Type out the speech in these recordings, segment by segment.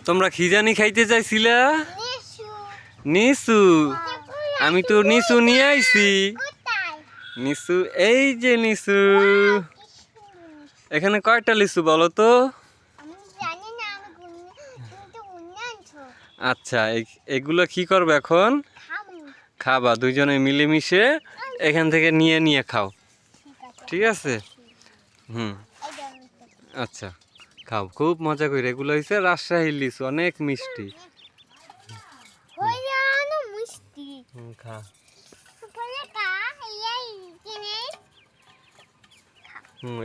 তোমরা কি জানি খাইতে চাইছিলা? নিসু। আমি তো নিসু নিয়ে আইছি। নিসু, এই যে নিসু। এখানে কয়টা লিচু বলো তো? আচ্ছা, এগুলো কি করবে এখন? খাবা দুইজনে মিলেমিশে এখান থেকে নিয়ে নিয়ে খাও, ঠিক আছে? হুম, আচ্ছা খাও, খুব মজা করে। এগুলো হয়েছে রাজশাহীর লিচু, অনেক মিষ্টি। খা।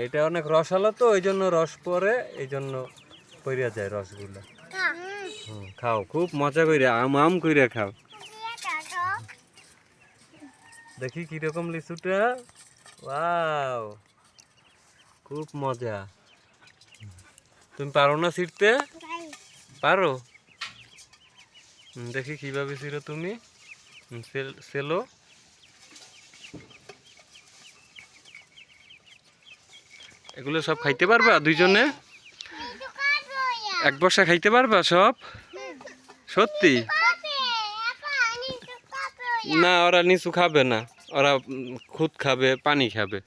এটা অনেক রসালো তো, ওই জন্য রস পরে, এই জন্য পড়িয়া যায় রসগুলো। খাও, খুব মজা করে, আম আম করে খাও। দেখি কিরকম লিচুটা। ওয়াও, খুব মজা। তুমি পারো না ছিঁড়তে? পারো? দেখি কিভাবে ছিঁড়ো তুমি। সেলো। এগুলো সব খাইতে পারবা দুইজনে? এক বর্ষা খাইতে পারবা সব? সত্যি? না, ওরা নিচু খাবে না, ওরা খুদ খাবে, পানি খাবে।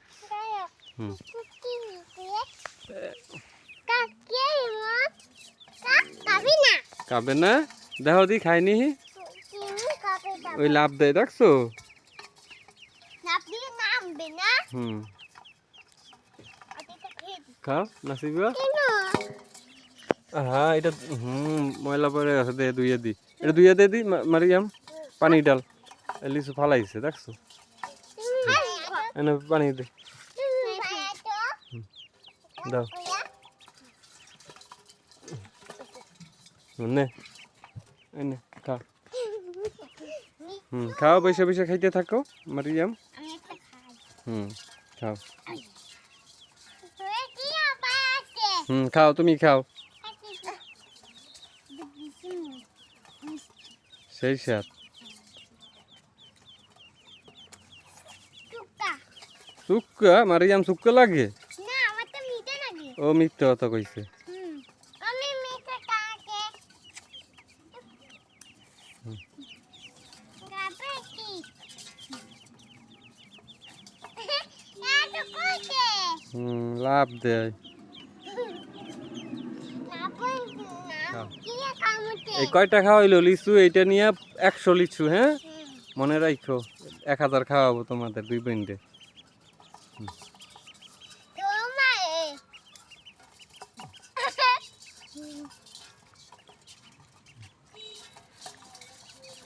খাবে না? দেখো দি খাইনি। ওই লাভ দেয়, দেখছো? হুম, খাও নাসিবা। হ্যাঁ, এটা ময়লা পরে আছে, দে দুইয়ে দি, এটা দুইয়ে দে দি মারিয়াম। পানি ডাল, লিচু ফালাইছে, দেখছো? এনে পানি দে, দাও। নে, এনে খাও। খাও, বসে বসে খাইতে থাকো মারিয়াম। খাও। খাও, তুমি খাও। সেই স্বাদ। সুক্কা মারিয়াম, সুক্কা লাগে? ও মিথ্যা কথা কইছে। লাভ দেয়। এই কয়টা খাওয়াইলো লিচু? এইটা নিয়ে 100 লিচু। হ্যাঁ, মনে রাখো, 1000 খাওয়াবো তোমাদের দুই বোনকে।